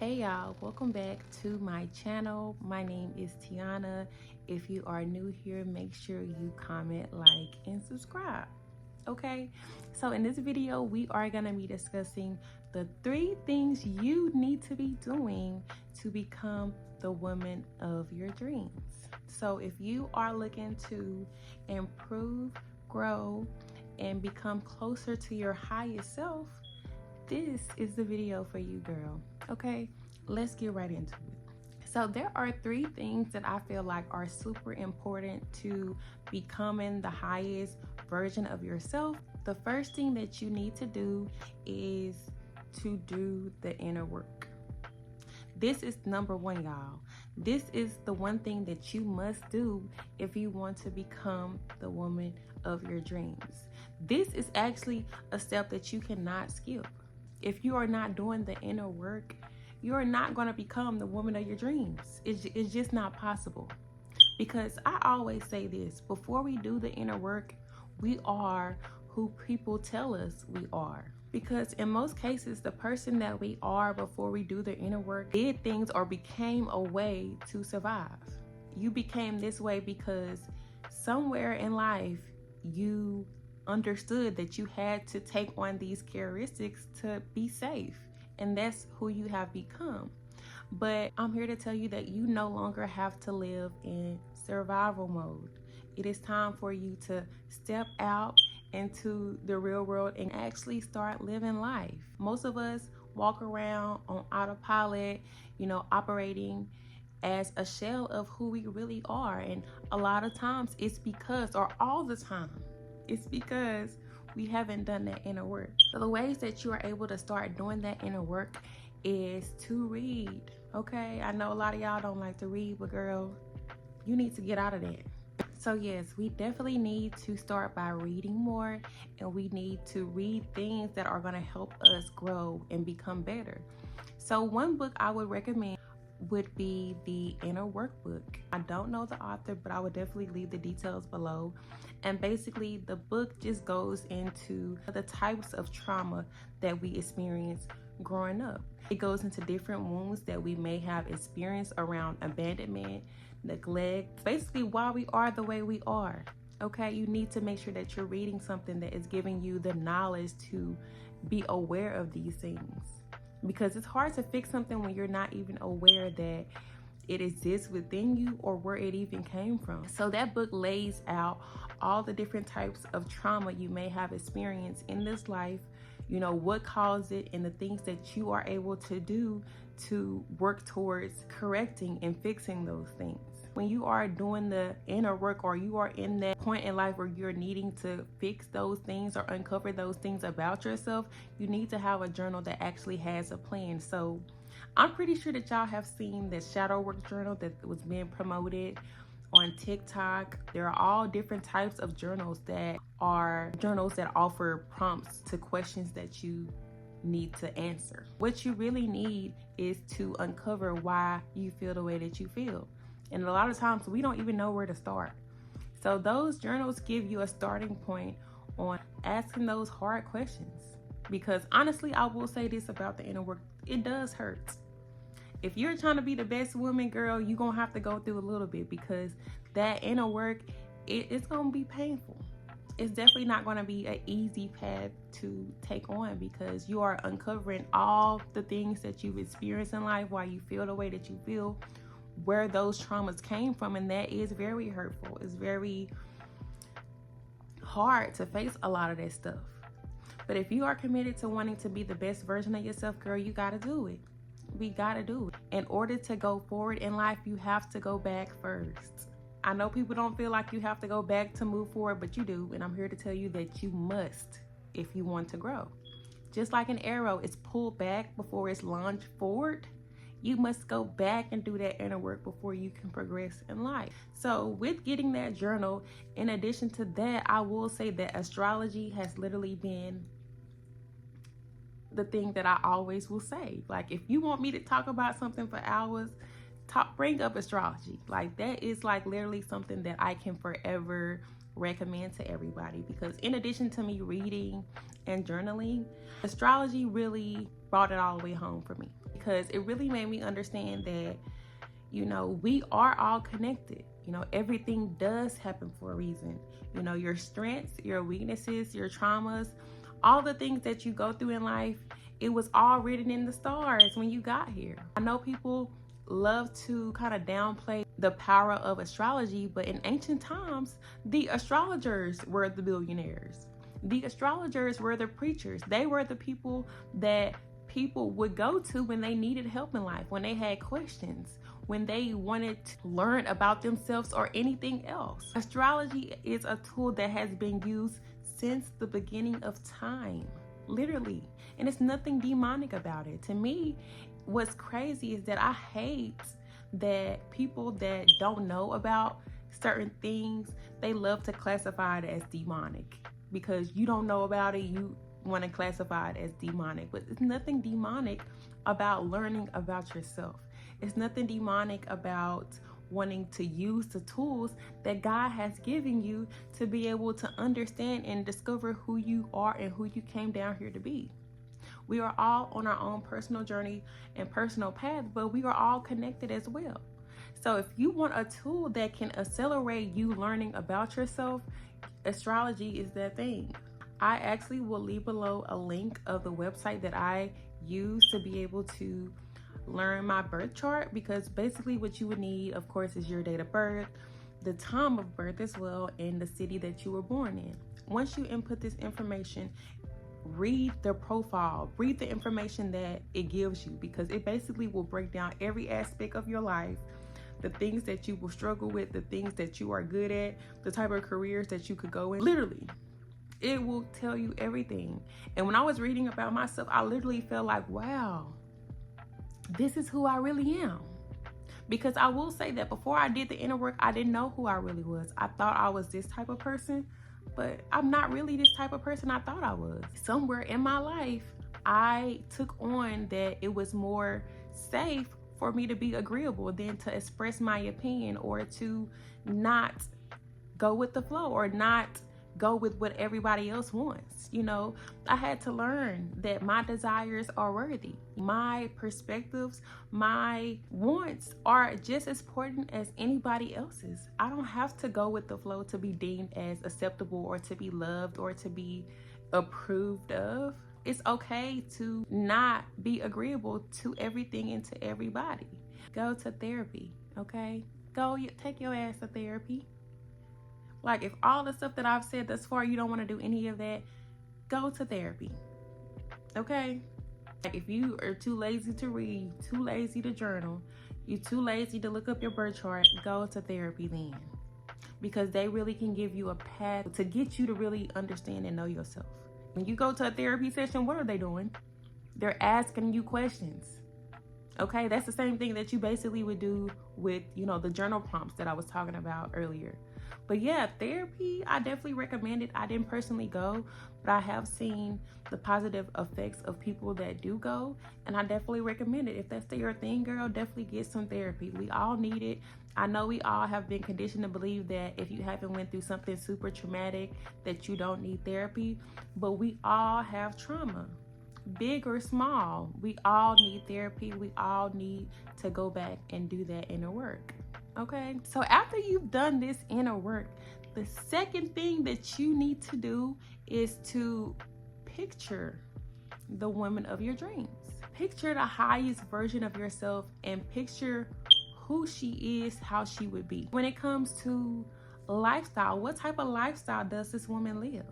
Hey y'all, welcome back to my channel. My name is Tiana. If you are new here, make sure you comment, like, and subscribe. Okay, so in this video we are going to be discussing the 3 things you need to be doing to become the woman of your dreams. So if you are looking to improve, grow, and become closer to your highest self, this is the video for you, girl. Okay, let's get right into it. So there are 3 things that I feel like are super important to becoming the highest version of yourself. The first thing that you need to do is to do the inner work. This is number 1, y'all. This is the one thing that you must do if you want to become the woman of your dreams. This is actually a step that you cannot skip. If you are not doing the inner work, you're not going to become the woman of your dreams. It's just not possible. Because I always say this, before we do the inner work, we are who people tell us we are. Because in most cases, the person that we are before we do the inner work did things or became a way to survive. You became this way because somewhere in life, you understood that you had to take on these characteristics to be safe, and that's who you have become. But I'm here to tell you that you no longer have to live in survival mode. It is time for you to step out into the real world and actually start living life. Most of us walk around on autopilot, operating as a shell of who we really are, and a lot of times it's because, or all the time, it's because we haven't done that inner work. So the ways that you are able to start doing that inner work is to read. Okay, I know a lot of y'all don't like to read, but girl, you need to get out of that. So yes, we definitely need to start by reading more, and we need to read things that are going to help us grow and become better. So one book I would recommend would be the Inner Workbook. I don't know the author, but I would definitely leave the details below. And basically the book just goes into the types of trauma that we experience growing up. It goes into different wounds that we may have experienced around abandonment, neglect, basically why we are the way we are. Okay, you need to make sure that you're reading something that is giving you the knowledge to be aware of these things. Because it's hard to fix something when you're not even aware that it exists within you or where it even came from. So that book lays out all the different types of trauma you may have experienced in this life, what caused it, and the things that you are able to do to work towards correcting and fixing those things. When you are doing the inner work, or you are in that point in life where you're needing to fix those things or uncover those things about yourself, you need to have a journal that actually has a plan. So I'm pretty sure that y'all have seen the shadow work journal that was being promoted on TikTok. There are all different types of journals that are journals that offer prompts to questions that you need to answer. What you really need is to uncover why you feel the way that you feel. And a lot of times we don't even know where to start. So those journals give you a starting point on asking those hard questions. Because honestly, I will say this about the inner work, it does hurt. If you're trying to be the best woman, girl, you're going to have to go through a little bit, because that inner work, it's going to be painful. It's definitely not going to be an easy path to take on, because you are uncovering all the things that you've experienced in life, why you feel the way that you feel, where those traumas came from, and that is very hurtful. It's very hard to face a lot of that stuff. But if you are committed to wanting to be the best version of yourself, girl, you got to do it. We got to do it. In order to go forward in life, you have to go back first. I know people don't feel like you have to go back to move forward, but you do. And I'm here to tell you that you must if you want to grow. Just like an arrow, it's pulled back before it's launched forward. You must go back and do that inner work before you can progress in life. So with getting that journal, in addition to that, I will say that astrology has literally been the thing that I always will say. Like, if you want me to talk about something for hours, bring up astrology. Like, that is like literally something that I can forever recommend to everybody, because in addition to me reading and journaling, astrology really brought it all the way home for me. because it really made me understand that, you know, we are all connected. You know, everything does happen for a reason. You know, your strengths, your weaknesses, your traumas, all the things that you go through in life, it was all written in the stars when you got here. I know people love to kind of downplay the power of astrology, but in ancient times, the astrologers were the billionaires. The astrologers were the preachers. They were the people that people would go to when they needed help in life, when they had questions, when they wanted to learn about themselves or anything else. Astrology is a tool that has been used since the beginning of time, literally. And it's nothing demonic about it. To me, what's crazy is that I hate that people that don't know about certain things, they love to classify it as demonic. Because you don't know about it, you want to classify it as demonic. But it's nothing demonic about learning about yourself. It's nothing demonic about wanting to use the tools that God has given you to be able to understand and discover who you are and who you came down here to be. We are all on our own personal journey and personal path, but we are all connected as well. So if you want a tool that can accelerate you learning about yourself, astrology is that thing. I actually will leave below a link of the website that I use to be able to learn my birth chart, because basically what you would need, of course, is your date of birth, the time of birth as well, and the city that you were born in. Once you input this information, read the profile, read the information that it gives you, because it basically will break down every aspect of your life, the things that you will struggle with, the things that you are good at, the type of careers that you could go in. Literally, it will tell you everything. And when I was reading about myself, I literally felt like, wow, this is who I really am. Because I will say that before I did the inner work, I didn't know who I really was. I thought I was this type of person, but I'm not really this type of person I thought I was. Somewhere in my life, I took on that it was more safe for me to be agreeable than to express my opinion, or to not go with the flow, or not go with what everybody else wants. You know, I had to learn that my desires are worthy. My perspectives, my wants are just as important as anybody else's. I don't have to go with the flow to be deemed as acceptable, or to be loved, or to be approved of. It's okay to not be agreeable to everything and to everybody. Go to therapy, okay? Take your ass to therapy. Like, if all the stuff that I've said thus far, you don't want to do any of that, go to therapy, okay? Like, if you are too lazy to read, too lazy to journal, you're too lazy to look up your birth chart, go to therapy then. Because they really can give you a path to get you to really understand and know yourself. When you go to a therapy session, what are they doing? They're asking you questions. Okay, that's the same thing that you basically would do with, you know, the journal prompts that I was talking about earlier. But yeah, therapy, I definitely recommend it. I didn't personally go, but I have seen the positive effects of people that do go, and I definitely recommend it. If that's your thing, girl, definitely get some therapy. We all need it. I know we all have been conditioned to believe that if you haven't went through something super traumatic, that you don't need therapy, but we all have trauma. Big or small, we all need therapy. We all need to go back and do that inner work. Okay, so after you've done this inner work, the second thing that you need to do is to picture the woman of your dreams. Picture the highest version of yourself, and picture who she is, how she would be. When it comes to lifestyle, what type of lifestyle does this woman live?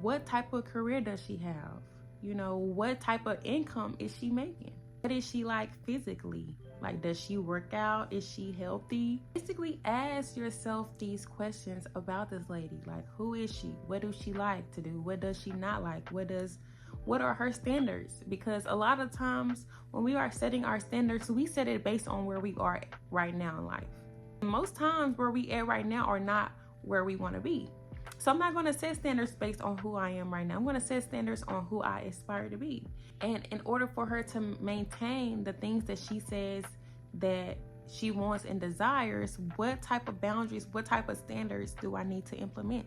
What type of career does she have? You know, what type of income is she making? What is she like physically? Like, does she work out? Is she healthy? Basically, ask yourself these questions about this lady. Like, who is she? What does she like to do? What does she not like? What are her standards? Because a lot of times when we are setting our standards, we set it based on where we are right now in life. Most times where we at right now are not where we want to be. So I'm not going to set standards based on who I am right now. I'm going to set standards on who I aspire to be. And in order for her to maintain the things that she says that she wants and desires, what type of boundaries, what type of standards do I need to implement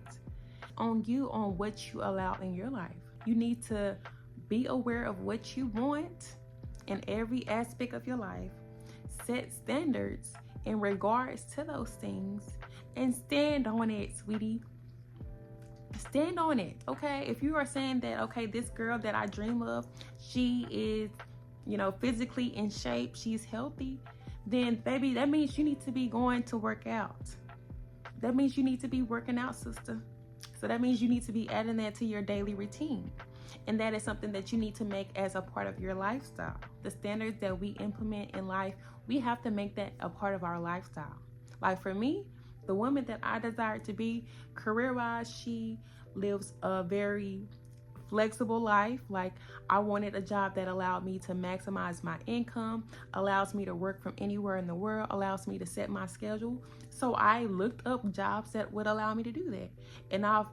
on you, on what you allow in your life? You need to be aware of what you want, in every aspect of your life. Set standards in regards to those things and stand on it, sweetie. Stand on it, okay? If you are saying that, okay, this girl that I dream of, she is, physically in shape, she's healthy, then baby, that means you need to be going to work out. That means you need to be working out, sister. So that means you need to be adding that to your daily routine. And that is something that you need to make as a part of your lifestyle. The standards that we implement in life, we have to make that a part of our lifestyle. Like for me, the woman that I desire to be, career-wise, she lives a very flexible life. Like I wanted a job that allowed me to maximize my income, allows me to work from anywhere in the world, allows me to set my schedule. So I looked up jobs that would allow me to do that. And I've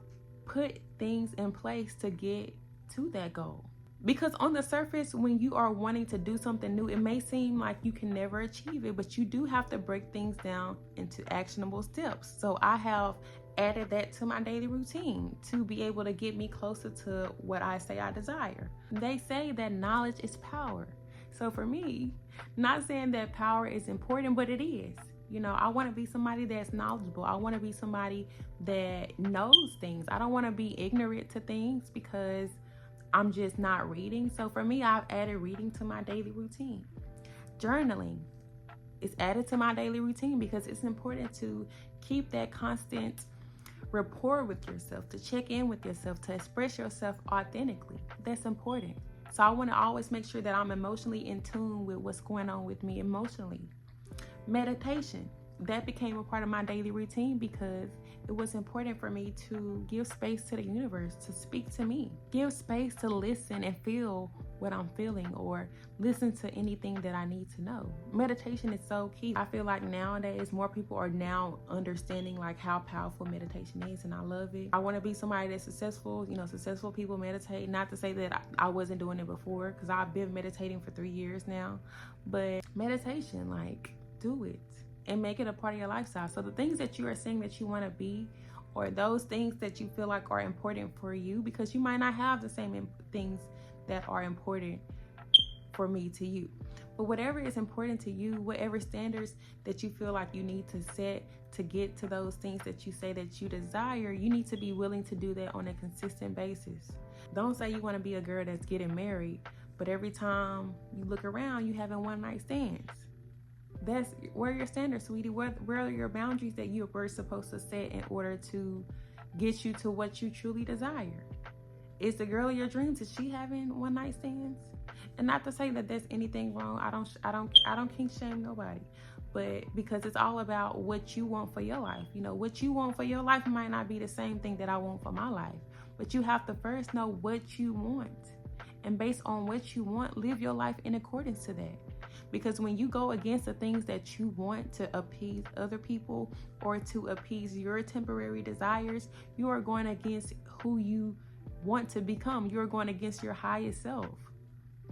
put things in place to get to that goal. Because on the surface, when you are wanting to do something new, it may seem like you can never achieve it, but you do have to break things down into actionable steps. So I have added that to my daily routine to be able to get me closer to what I say I desire. They say that knowledge is power. So for me, not saying that power is important, but it is. I want to be somebody that's knowledgeable. I want to be somebody that knows things. I don't want to be ignorant to things because I'm just not reading. So for me, I've added reading to my daily routine. Journaling is added to my daily routine because it's important to keep that constant rapport with yourself, to check in with yourself, to express yourself authentically. That's important. So I want to always make sure that I'm emotionally in tune with what's going on with me emotionally. Meditation, that became a part of my daily routine because it was important for me to give space to the universe to speak to me, give space to listen and feel what I'm feeling or listen to anything that I need to know. Meditation is so key. I feel like nowadays more people are now understanding like how powerful meditation is, and I love it. I want to be somebody that's successful. Successful people meditate. Not to say that I wasn't doing it before, because I've been meditating for 3 years now, but meditation, like, do it and make it a part of your lifestyle. So the things that you are saying that you want to be, or those things that you feel like are important for you, because you might not have the same things that are important for me to you, but whatever is important to you, whatever standards that you feel like you need to set to get to those things that you say that you desire, you need to be willing to do that on a consistent basis. Don't say you want to be a girl that's getting married, but every time you look around, you having one night stands. Where are your standards, sweetie? Where are your boundaries that you were supposed to set in order to get you to what you truly desire? Is the girl of your dreams, is she having one night stands? And not to say that there's anything wrong. I don't kink shame nobody, but because it's all about what you want for your life. What you want for your life might not be the same thing that I want for my life, but you have to first know what you want, and based on what you want, live your life in accordance to that. Because when you go against the things that you want to appease other people or to appease your temporary desires, you are going against who you want to become. You're going against your highest self.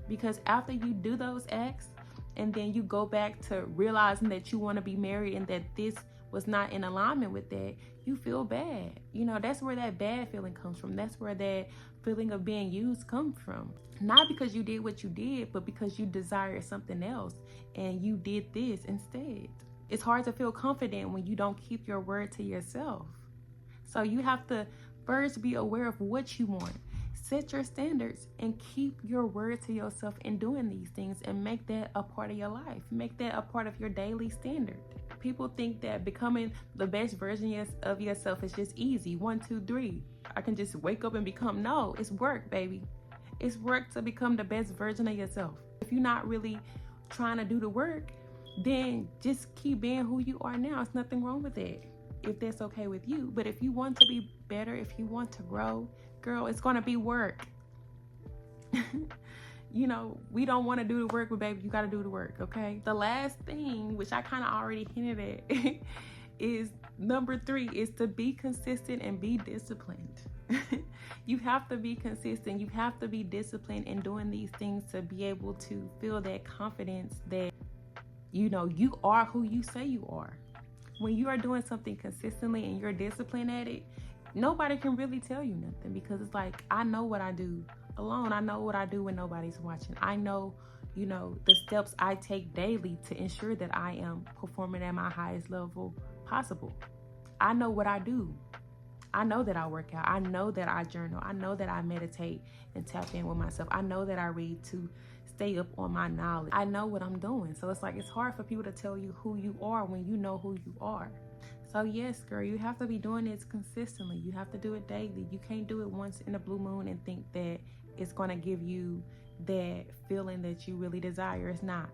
Because after you do those acts and then you go back to realizing that you want to be married and that this was not in alignment with that, you feel bad. That's where that bad feeling comes from. That's where that feeling of being used comes from. Not because you did what you did, but because you desired something else and you did this instead. It's hard to feel confident when you don't keep your word to yourself. So you have to first be aware of what you want. Set your standards and keep your word to yourself in doing these things, and make that a part of your life. Make that a part of your daily standard. People think that becoming the best version of yourself is just easy. 1, 2, 3. I can just wake up and become. No, it's work, baby. It's work to become the best version of yourself. If you're not really trying to do the work, then just keep being who you are now. There's nothing wrong with it, if that's okay with you. But if you want to be better, if you want to grow, girl, it's going to be work. We don't want to do the work, but baby, you got to do the work, okay? The last thing, which I kind of already hinted at, is number 3, is to be consistent and be disciplined. You have to be consistent. You have to be disciplined in doing these things to be able to feel that confidence that, you are who you say you are. When you are doing something consistently and you're disciplined at it, nobody can really tell you nothing, because it's like, I know what I do alone. I know what I do when nobody's watching. I know, you know, the steps I take daily to ensure that I am performing at my highest level possible. I know what I do. I know that I work out. I know that I journal. I know that I meditate and tap in with myself. I know that I read to stay up on my knowledge. I know what I'm doing. So it's like, it's hard for people to tell you who you are when you know who you are. So yes, girl, you have to be doing this consistently. You have to do it daily. You can't do it once in a blue moon and think that it's going to give you that feeling that you really desire. It's not.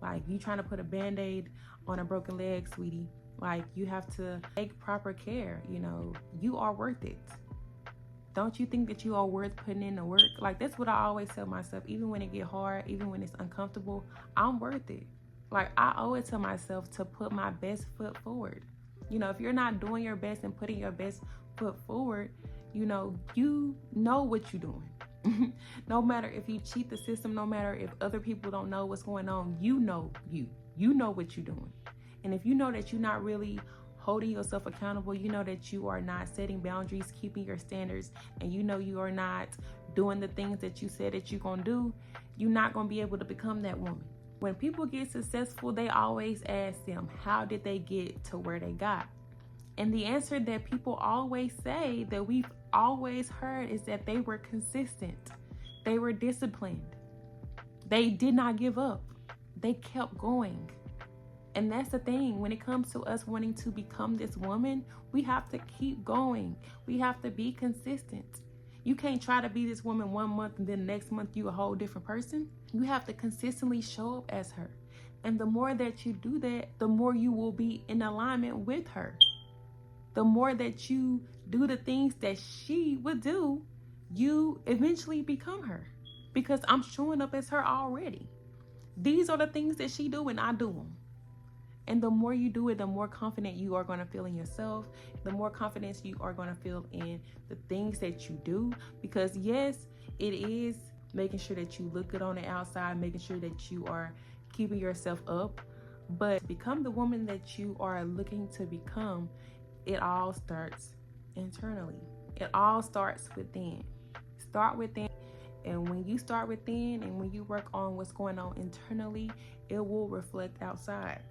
Like, you trying to put a Band-Aid on a broken leg, sweetie. Like, you have to take proper care. You know, you are worth it. Don't you think that you are worth putting in the work? Like, that's what I always tell myself. Even when it get hard, even when it's uncomfortable, I'm worth it. Like, I owe it to myself to put my best foot forward. You know, if you're not doing your best and putting your best foot forward, you know what you're doing. No matter if you cheat the system, no matter if other people don't know what's going on, you know what you're doing. And if you know that you're not really holding yourself accountable, you know that you are not setting boundaries, keeping your standards, and you know you are not doing the things that you said that you're going to do, you're not going to be able to become that woman. When people get successful, they always ask them, how did they get to where they got? And the answer that people always say, that we've always heard, is that they were consistent. They were disciplined. They did not give up. They kept going. And that's the thing, when it comes to us wanting to become this woman, we have to keep going. We have to be consistent. You can't try to be this woman 1 month and then the next month you a whole different person. You have to consistently show up as her. And the more that you do that, the more you will be in alignment with her. The more that you do the things that she would do, you eventually become her. Because I'm showing up as her already. These are the things that she do and I do them. And the more you do it, the more confident you are going to feel in yourself. The more confidence you are going to feel in the things that you do. Because yes, it is making sure that you look good on the outside, making sure that you are keeping yourself up. But become the woman that you are looking to become, it all starts internally. It all starts within. Start within. And when you start within and when you work on what's going on internally, it will reflect outside.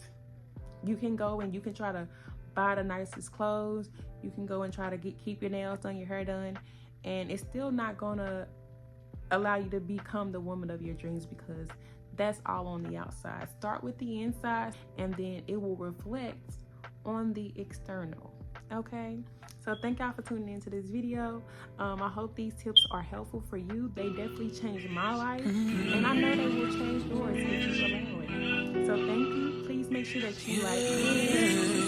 You can go and you can try to buy the nicest clothes. You can go and try to keep your nails done, your hair done. And it's still not going to allow you to become the woman of your dreams, because that's all on the outside. Start with the inside and then it will reflect on the external. Okay? So thank y'all for tuning into this video. I hope these tips are helpful for you. They definitely changed my life. And I know they will change yours if you allow it. So thank you. Please make sure that you like,